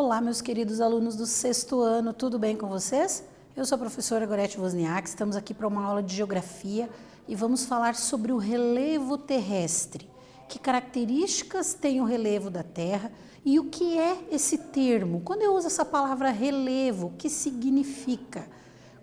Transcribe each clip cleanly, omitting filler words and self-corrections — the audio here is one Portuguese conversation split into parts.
Olá, meus queridos alunos do sexto ano, tudo bem com vocês? Eu sou a professora Gorete Wozniak, estamos aqui para uma aula de geografia e vamos falar sobre o relevo terrestre. Que características tem o relevo da Terra e o que é esse termo? Quando eu uso essa palavra relevo, o que significa?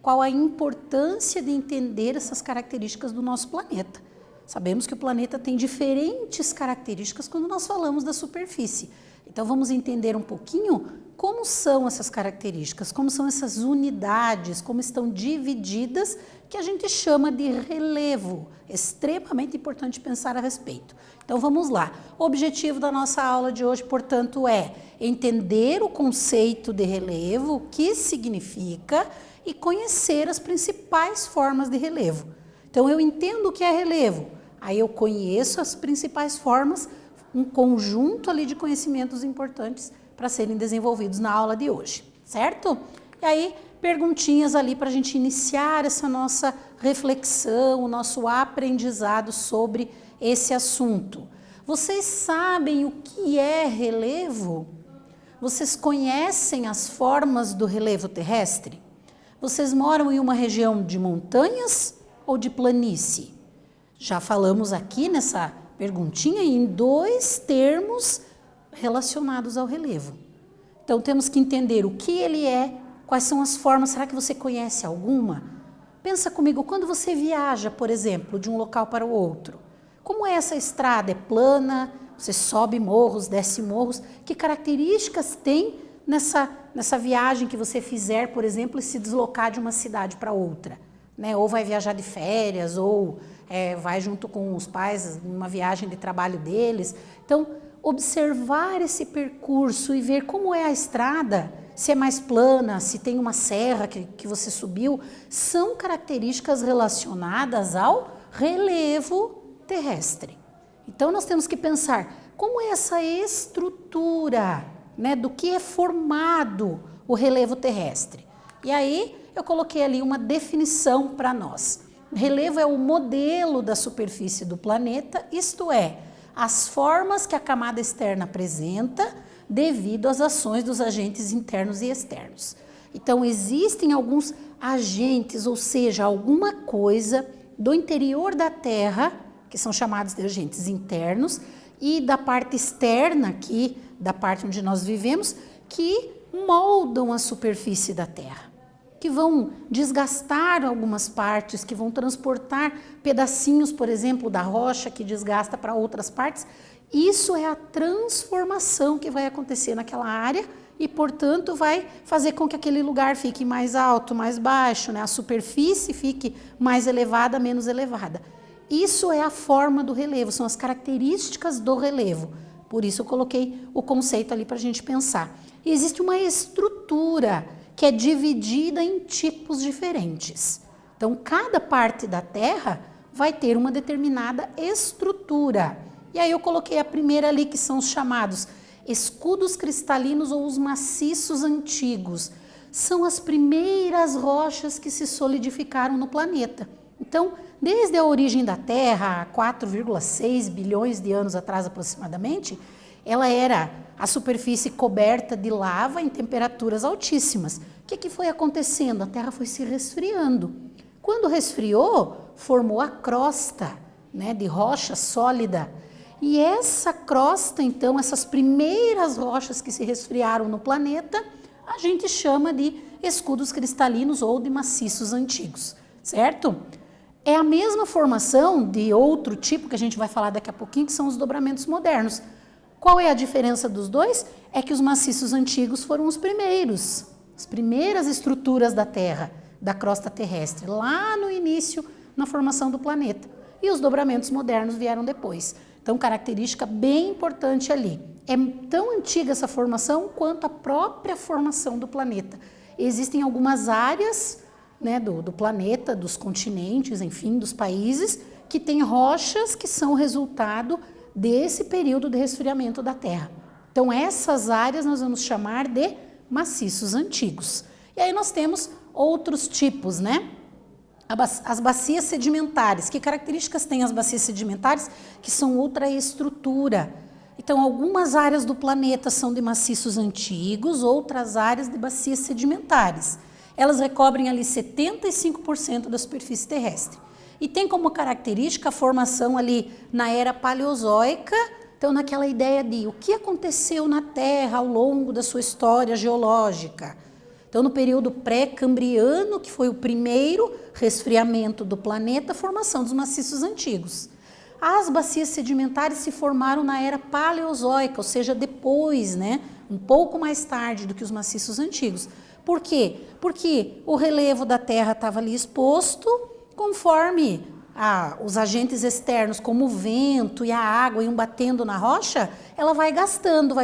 Qual a importância de entender essas características do nosso planeta? Sabemos que o planeta tem diferentes características quando nós falamos da superfície. Então vamos entender um pouquinho como são essas características, como são essas unidades, como estão divididas, que a gente chama de relevo. Extremamente importante pensar a respeito. Então vamos lá. O objetivo da nossa aula de hoje, portanto, é entender o conceito de relevo, o que significa e conhecer as principais formas de relevo. Então eu entendo o que é relevo, aí eu conheço as principais formas, um conjunto ali de conhecimentos importantes para serem desenvolvidos na aula de hoje, certo? E aí, perguntinhas ali para a gente iniciar essa nossa reflexão, o nosso aprendizado sobre esse assunto. Vocês sabem o que é relevo? Vocês conhecem as formas do relevo terrestre? Vocês moram em uma região de montanhas ou de planície? Já falamos aqui nessa perguntinha em dois termos relacionados ao relevo. Então temos que entender o que ele é, quais são as formas, será que você conhece alguma? Pensa comigo, quando você viaja, por exemplo, de um local para o outro, como é essa estrada? É plana? Você sobe morros, desce morros? Que características tem nessa viagem que você fizer, por exemplo, e se deslocar de uma cidade para outra? Né? Ou vai viajar de férias, ou vai junto com os pais numa viagem de trabalho deles. Então, observar esse percurso e ver como é a estrada, se é mais plana, se tem uma serra que você subiu, são características relacionadas ao relevo terrestre. Então, nós temos que pensar como é essa estrutura, né, do que é formado o relevo terrestre. E aí, eu coloquei ali uma definição para nós. Relevo é o modelo da superfície do planeta, isto é, as formas que a camada externa apresenta devido às ações dos agentes internos e externos. Então, existem alguns agentes, ou seja, alguma coisa do interior da Terra, que são chamados de agentes internos, e da parte externa aqui, da parte onde nós vivemos, que moldam a superfície da Terra, que vão desgastar algumas partes, que vão transportar pedacinhos, por exemplo, da rocha que desgasta para outras partes. Isso é a transformação que vai acontecer naquela área e, portanto, vai fazer com que aquele lugar fique mais alto, mais baixo, né? A superfície fique mais elevada, menos elevada. Isso é a forma do relevo, são as características do relevo. Por isso eu coloquei o conceito ali para a gente pensar. E existe uma estrutura que é dividida em tipos diferentes. Então, cada parte da Terra vai ter uma determinada estrutura. E aí eu coloquei a primeira ali, que são os chamados escudos cristalinos ou os maciços antigos. São as primeiras rochas que se solidificaram no planeta. Então, desde a origem da Terra, há 4,6 bilhões de anos atrás aproximadamente, ela era a superfície coberta de lava em temperaturas altíssimas. O que foi acontecendo? A Terra foi se resfriando. Quando resfriou, formou a crosta, né, de rocha sólida. E essa crosta, então, essas primeiras rochas que se resfriaram no planeta, a gente chama de escudos cristalinos ou de maciços antigos, certo? É a mesma formação de outro tipo que a gente vai falar daqui a pouquinho, que são os dobramentos modernos. Qual é a diferença dos dois? É que os maciços antigos foram os primeiros, as primeiras estruturas da Terra, da crosta terrestre, lá no início, na formação do planeta. E os dobramentos modernos vieram depois. Então, característica bem importante ali. É tão antiga essa formação quanto a própria formação do planeta. Existem algumas áreas, né, do planeta, dos continentes, enfim, dos países, que têm rochas que são resultado desse período de resfriamento da Terra. Então, essas áreas nós vamos chamar de maciços antigos. E aí nós temos outros tipos, né? As bacias sedimentares. Que características têm as bacias sedimentares? Que são ultraestrutura. Então, algumas áreas do planeta são de maciços antigos, outras áreas de bacias sedimentares. Elas recobrem ali 75% da superfície terrestre. E tem como característica a formação ali na era paleozoica, então naquela ideia de o que aconteceu na Terra ao longo da sua história geológica. Então, no período pré-cambriano, que foi o primeiro resfriamento do planeta, a formação dos maciços antigos. As bacias sedimentares se formaram na era paleozoica, ou seja, depois, né, um pouco mais tarde do que os maciços antigos. Por quê? Porque o relevo da Terra estava ali exposto, conforme os agentes externos, como o vento e a água, iam batendo na rocha, ela vai gastando,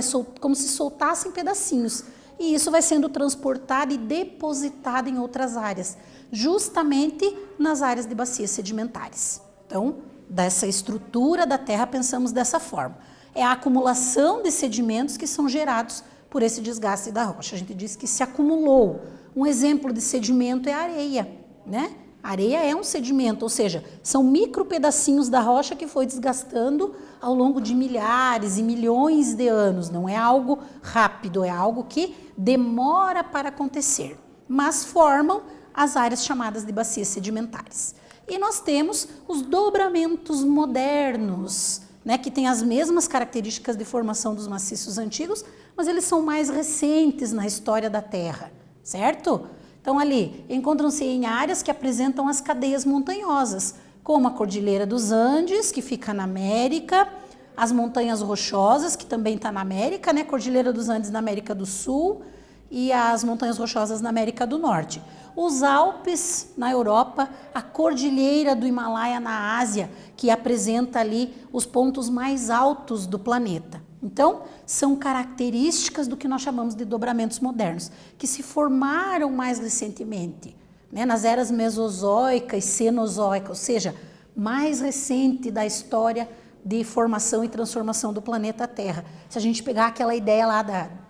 como se soltasse em pedacinhos. E isso vai sendo transportado e depositado em outras áreas, justamente nas áreas de bacias sedimentares. Então, dessa estrutura da Terra, pensamos dessa forma. É a acumulação de sedimentos que são gerados por esse desgaste da rocha. A gente diz que se acumulou. Um exemplo de sedimento é a areia, né? A areia é um sedimento, ou seja, são micro pedacinhos da rocha que foi desgastando ao longo de milhares e milhões de anos. Não é algo rápido, é algo que demora para acontecer, mas formam as áreas chamadas de bacias sedimentares. E nós temos os dobramentos modernos, né, que têm as mesmas características de formação dos maciços antigos, mas eles são mais recentes na história da Terra, certo? Então, ali, encontram-se em áreas que apresentam as cadeias montanhosas, como a Cordilheira dos Andes, que fica na América, as Montanhas Rochosas, que também está na América, né? Cordilheira dos Andes na América do Sul e as Montanhas Rochosas na América do Norte. Os Alpes na Europa, a Cordilheira do Himalaia na Ásia, que apresenta ali os pontos mais altos do planeta. Então, são características do que nós chamamos de dobramentos modernos, que se formaram mais recentemente, né, nas eras mesozoica e cenozoica, ou seja, mais recente da história de formação e transformação do planeta Terra. Se a gente pegar aquela ideia lá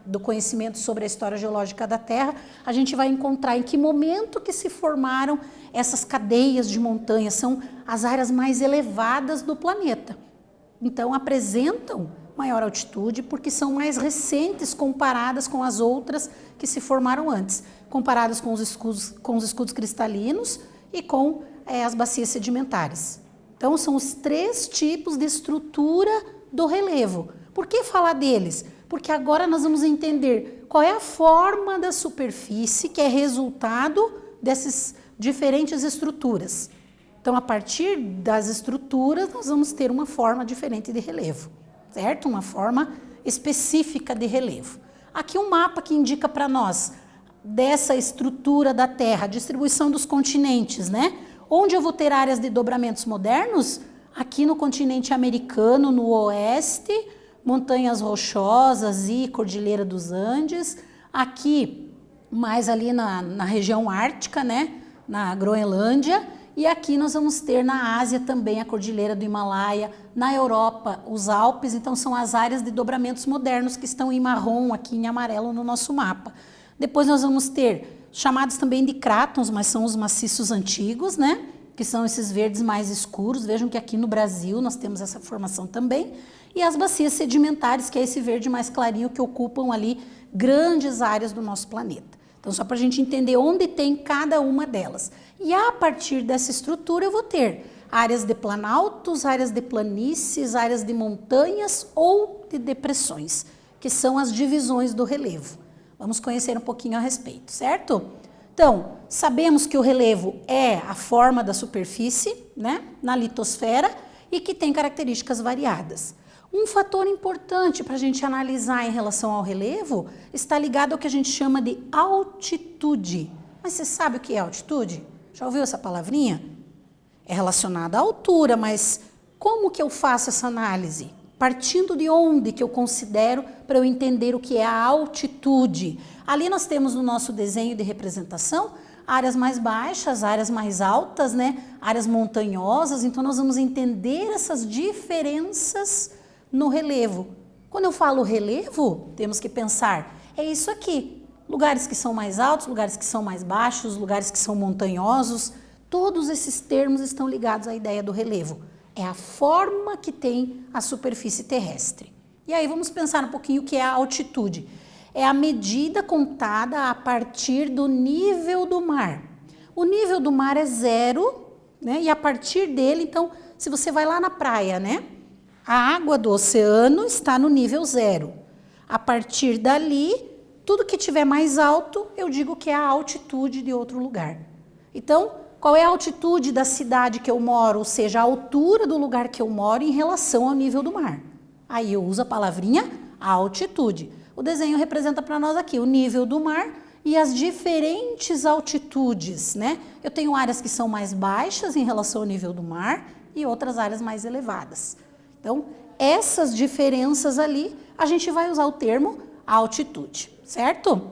do conhecimento sobre a história geológica da Terra, a gente vai encontrar em que momento que se formaram essas cadeias de montanhas, são as áreas mais elevadas do planeta. Então, apresentam maior altitude porque são mais recentes comparadas com as outras que se formaram antes, comparadas com os escudos cristalinos e com as bacias sedimentares. Então, são os 3 tipos de estrutura do relevo. Por que falar deles? Porque agora nós vamos entender qual é a forma da superfície que é resultado dessas diferentes estruturas. Então, a partir das estruturas, nós vamos ter uma forma diferente de relevo, certo? Uma forma específica de relevo. Aqui um mapa que indica para nós dessa estrutura da Terra, a distribuição dos continentes, né? Onde eu vou ter áreas de dobramentos modernos? Aqui no continente americano, no oeste, Montanhas Rochosas e Cordilheira dos Andes. Aqui, mais ali na região ártica, né? Na Groenlândia. E aqui nós vamos ter na Ásia também a Cordilheira do Himalaia, na Europa os Alpes, então são as áreas de dobramentos modernos que estão em marrom, aqui em amarelo no nosso mapa. Depois nós vamos ter chamados também de crátons, mas são os maciços antigos, né? Que são esses verdes mais escuros. Vejam que aqui no Brasil nós temos essa formação também. E as bacias sedimentares, que é esse verde mais clarinho que ocupam ali grandes áreas do nosso planeta. Então, só para a gente entender onde tem cada uma delas. E a partir dessa estrutura eu vou ter áreas de planaltos, áreas de planícies, áreas de montanhas ou de depressões, que são as divisões do relevo. Vamos conhecer um pouquinho a respeito, certo? Então, sabemos que o relevo é a forma da superfície, né, na litosfera e que tem características variadas. Um fator importante para a gente analisar em relação ao relevo está ligado ao que a gente chama de altitude. Mas você sabe o que é altitude? Já ouviu essa palavrinha? É relacionada à altura, mas como que eu faço essa análise? Partindo de onde que eu considero para eu entender o que é a altitude? Ali nós temos no nosso desenho de representação áreas mais baixas, áreas mais altas, né? Áreas montanhosas, então nós vamos entender essas diferenças no relevo. Quando eu falo relevo, temos que pensar, é isso aqui, lugares que são mais altos, lugares que são mais baixos, lugares que são montanhosos, todos esses termos estão ligados à ideia do relevo. É a forma que tem a superfície terrestre. E aí vamos pensar um pouquinho o que é a altitude. É a medida contada a partir do nível do mar. O nível do mar é 0, né? E a partir dele, então, se você vai lá na praia, né? A água do oceano está no nível 0. A partir dali, tudo que tiver mais alto, eu digo que é a altitude de outro lugar. Então, qual é a altitude da cidade que eu moro, ou seja, a altura do lugar que eu moro em relação ao nível do mar? Aí eu uso a palavrinha altitude. O desenho representa para nós aqui o nível do mar e as diferentes altitudes, né? Eu tenho áreas que são mais baixas em relação ao nível do mar e outras áreas mais elevadas. Então, essas diferenças ali, a gente vai usar o termo altitude, certo?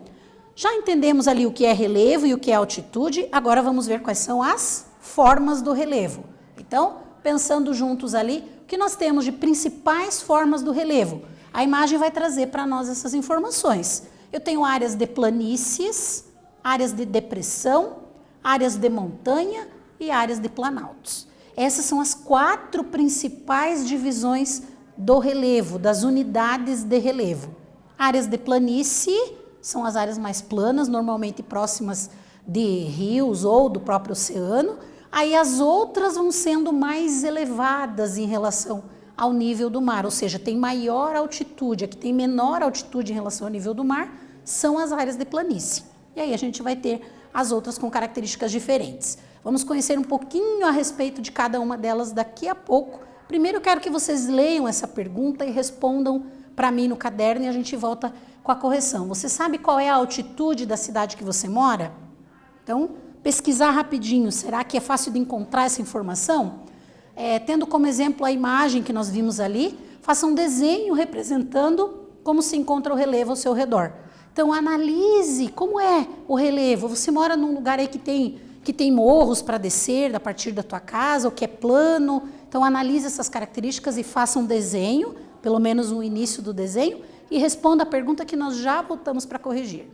Já entendemos ali o que é relevo e o que é altitude, agora vamos ver quais são as formas do relevo. Então, pensando juntos ali, o que nós temos de principais formas do relevo? A imagem vai trazer para nós essas informações. Eu tenho áreas de planícies, áreas de depressão, áreas de montanha e áreas de planaltos. Essas são as 4 principais divisões do relevo, das unidades de relevo. Áreas de planície são as áreas mais planas, normalmente próximas de rios ou do próprio oceano. Aí as outras vão sendo mais elevadas em relação ao nível do mar, ou seja, tem maior altitude, a que tem menor altitude em relação ao nível do mar, são as áreas de planície. E aí a gente vai ter as outras com características diferentes. Vamos conhecer um pouquinho a respeito de cada uma delas daqui a pouco. Primeiro eu quero que vocês leiam essa pergunta e respondam para mim no caderno e a gente volta com a correção. Você sabe qual é a altitude da cidade que você mora? Então, pesquisar rapidinho, será que é fácil de encontrar essa informação? Tendo como exemplo a imagem que nós vimos ali, faça um desenho representando como se encontra o relevo ao seu redor. Então, analise como é o relevo. Você mora num lugar aí que tem morros para descer a partir da tua casa, ou que é plano. Então, analise essas características e faça um desenho, pelo menos o início do desenho, e responda a pergunta que nós já voltamos para corrigir.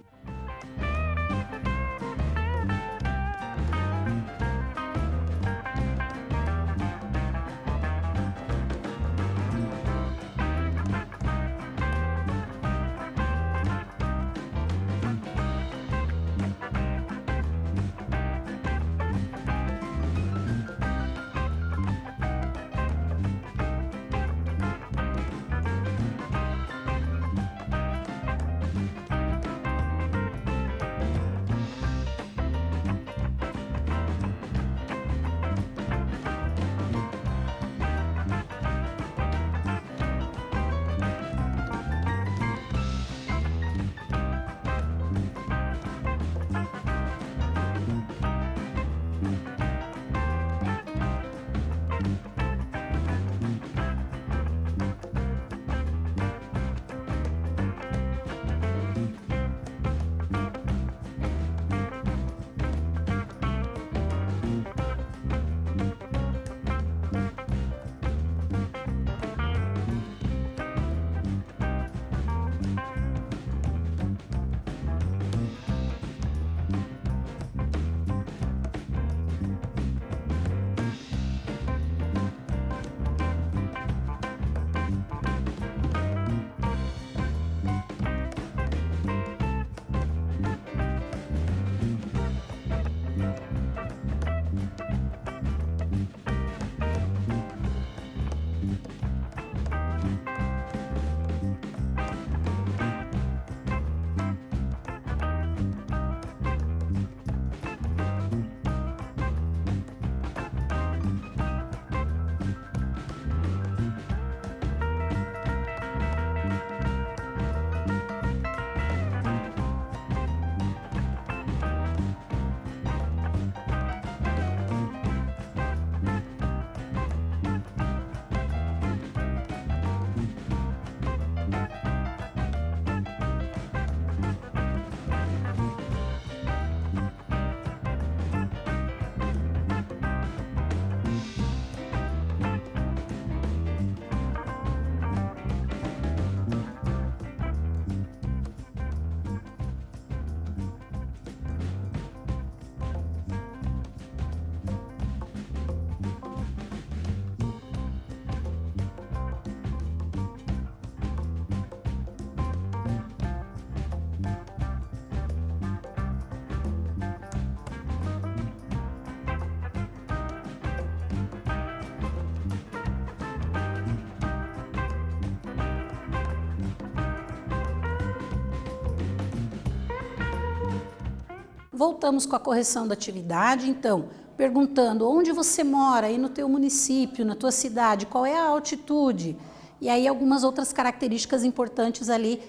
Voltamos com a correção da atividade, então, perguntando onde você mora aí no teu município, na tua cidade, qual é a altitude? E aí algumas outras características importantes ali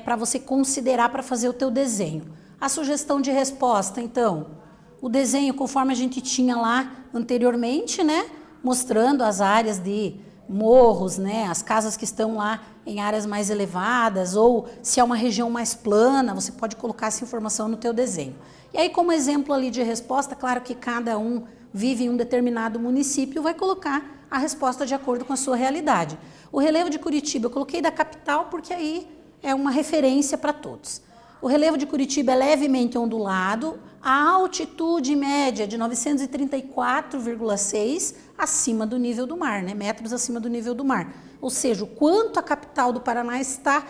para você considerar para fazer o teu desenho. A sugestão de resposta, então, o desenho conforme a gente tinha lá anteriormente, né? Mostrando as áreas de morros, né? As casas que estão lá em áreas mais elevadas, ou se é uma região mais plana, você pode colocar essa informação no teu desenho. E aí, como exemplo ali de resposta, claro que cada um vive em um determinado município, vai colocar a resposta de acordo com a sua realidade. O relevo de Curitiba, eu coloquei da capital porque aí é uma referência para todos. O relevo de Curitiba é levemente ondulado, a altitude média de 934,6 acima do nível do mar, né? Metros acima do nível do mar. Ou seja, o quanto a capital do Paraná está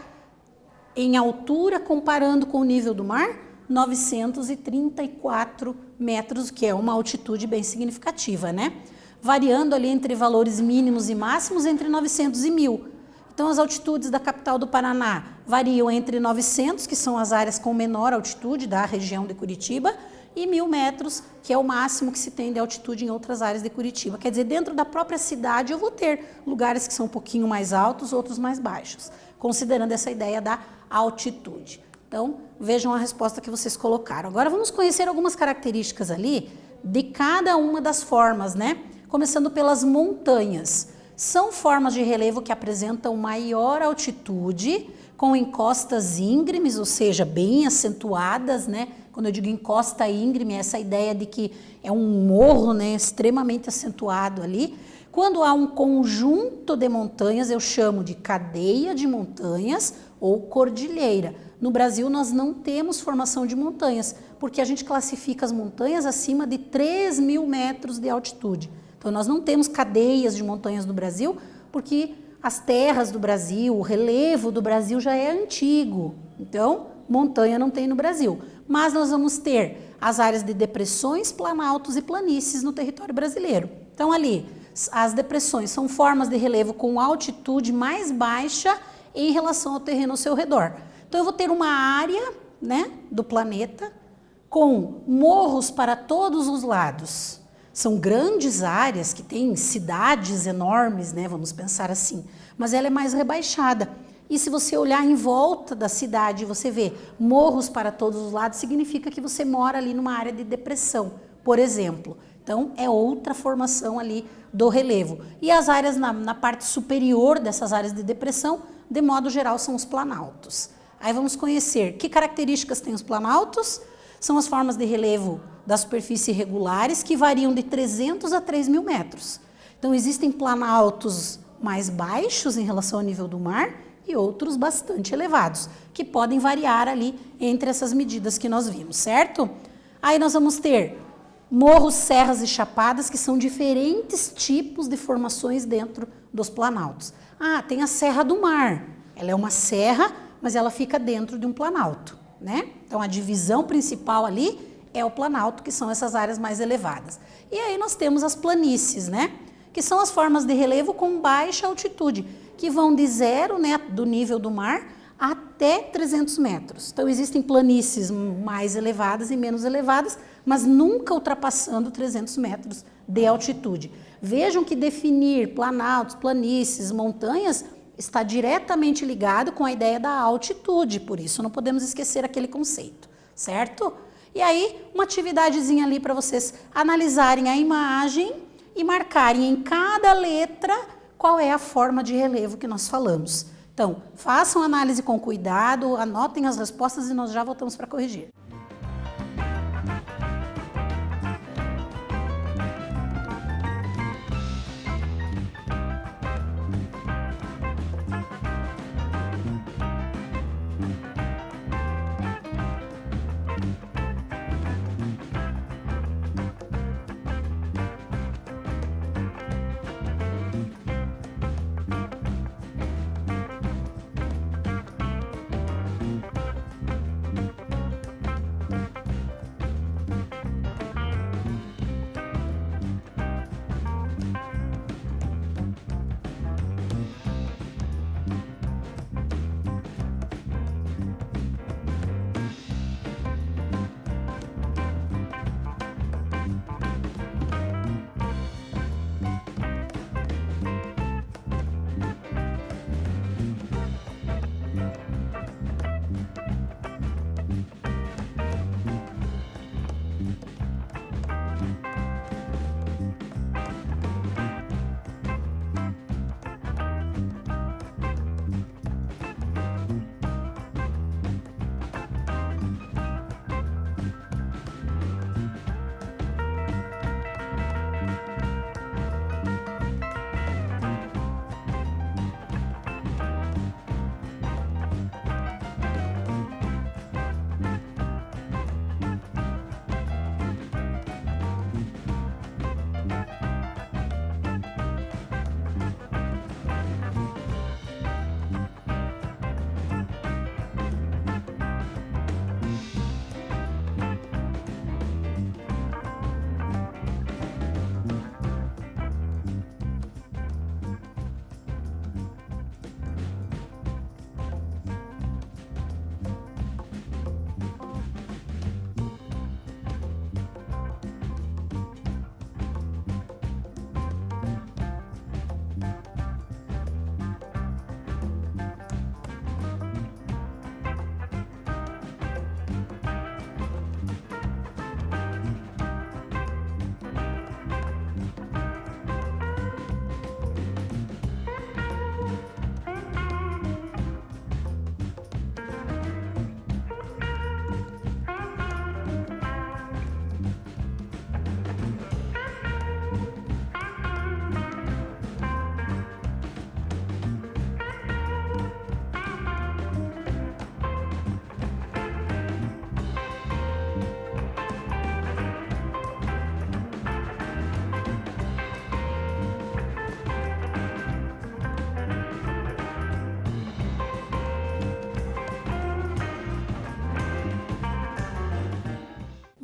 em altura comparando com o nível do mar? 934 metros, que é uma altitude bem significativa, né? Variando ali entre valores mínimos e máximos entre 900 e 1000. Então, as altitudes da capital do Paraná variam entre 900, que são as áreas com menor altitude da região de Curitiba, e 1000 metros, que é o máximo que se tem de altitude em outras áreas de Curitiba. Quer dizer, dentro da própria cidade eu vou ter lugares que são um pouquinho mais altos, outros mais baixos, considerando essa ideia da altitude. Então, vejam a resposta que vocês colocaram. Agora, vamos conhecer algumas características ali de cada uma das formas, né? Começando pelas montanhas. São formas de relevo que apresentam maior altitude, com encostas íngremes, ou seja, bem acentuadas, né? Quando eu digo encosta íngreme, é essa ideia de que é um morro, né, extremamente acentuado ali. Quando há um conjunto de montanhas, eu chamo de cadeia de montanhas ou cordilheira. No Brasil, nós não temos formação de montanhas, porque a gente classifica as montanhas acima de 3.000 metros de altitude. Então, nós não temos cadeias de montanhas no Brasil, porque as terras do Brasil, o relevo do Brasil já é antigo. Então, montanha não tem no Brasil. Mas nós vamos ter as áreas de depressões, planaltos e planícies no território brasileiro. Então, ali, as depressões são formas de relevo com altitude mais baixa em relação ao terreno ao seu redor. Então, eu vou ter uma área, né, do planeta com morros para todos os lados. São grandes áreas que têm cidades enormes, né? Vamos pensar assim. Mas ela é mais rebaixada. E se você olhar em volta da cidade e você vê morros para todos os lados, significa que você mora ali numa área de depressão, por exemplo. Então, é outra formação ali do relevo. E as áreas na parte superior dessas áreas de depressão, de modo geral, são os planaltos. Aí vamos conhecer que características têm os planaltos. São as formas de relevo da superfície irregulares que variam de 300 a 3.000 metros. Então, existem planaltos mais baixos em relação ao nível do mar e outros bastante elevados, que podem variar ali entre essas medidas que nós vimos, certo? Aí nós vamos ter morros, serras e chapadas, que são diferentes tipos de formações dentro dos planaltos. Ah, tem a Serra do Mar. Ela é uma serra, mas ela fica dentro de um planalto, né? Então, a divisão principal ali é o planalto, que são essas áreas mais elevadas. E aí nós temos as planícies, né? Que são as formas de relevo com baixa altitude, que vão de zero, né, do nível do mar, até 300 metros. Então, existem planícies mais elevadas e menos elevadas, mas nunca ultrapassando 300 metros de altitude. Vejam que definir planaltos, planícies, montanhas está diretamente ligado com a ideia da altitude, por isso não podemos esquecer aquele conceito, certo? E aí, uma atividadezinha ali para vocês analisarem a imagem e marcarem em cada letra qual é a forma de relevo que nós falamos. Então, façam a análise com cuidado, anotem as respostas e nós já voltamos para corrigir.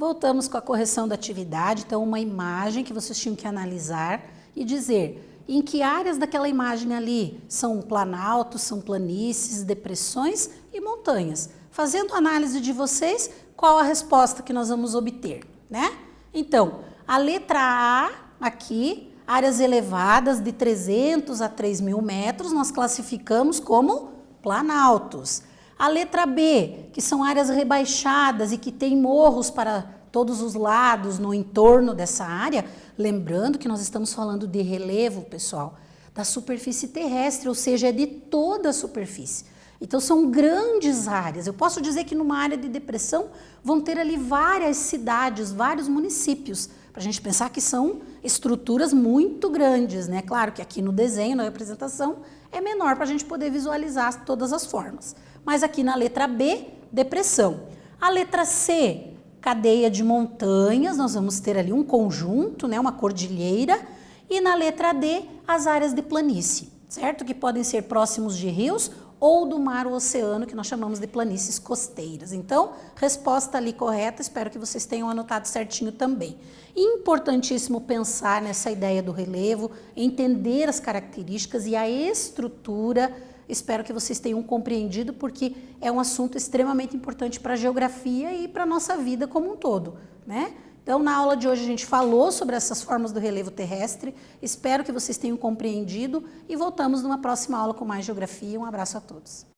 Voltamos com a correção da atividade, então uma imagem que vocês tinham que analisar e dizer em que áreas daquela imagem ali são planaltos, são planícies, depressões e montanhas. Fazendo a análise de vocês, qual a resposta que nós vamos obter, né? Então, a letra A aqui, áreas elevadas de 300 a 3.000 metros, nós classificamos como planaltos. A letra B, que são áreas rebaixadas e que tem morros para todos os lados no entorno dessa área, lembrando que nós estamos falando de relevo, pessoal, da superfície terrestre, ou seja, é de toda a superfície. Então são grandes áreas. Eu posso dizer que numa área de depressão vão ter ali várias cidades, vários municípios, para a gente pensar que são estruturas muito grandes, né? Claro que aqui no desenho, na representação, é menor para a gente poder visualizar todas as formas. Mas aqui na letra B, depressão. A letra C, cadeia de montanhas, nós vamos ter ali um conjunto, né, uma cordilheira. E na letra D, as áreas de planície, certo? Que podem ser próximos de rios ou do mar ou oceano, que nós chamamos de planícies costeiras. Então, resposta ali correta, espero que vocês tenham anotado certinho também. Importantíssimo pensar nessa ideia do relevo, entender as características e a estrutura. Espero que vocês tenham compreendido, porque é um assunto extremamente importante para a geografia e para a nossa vida como um todo, né? Então, na aula de hoje a gente falou sobre essas formas do relevo terrestre. Espero que vocês tenham compreendido e voltamos numa próxima aula com mais geografia. Um abraço a todos.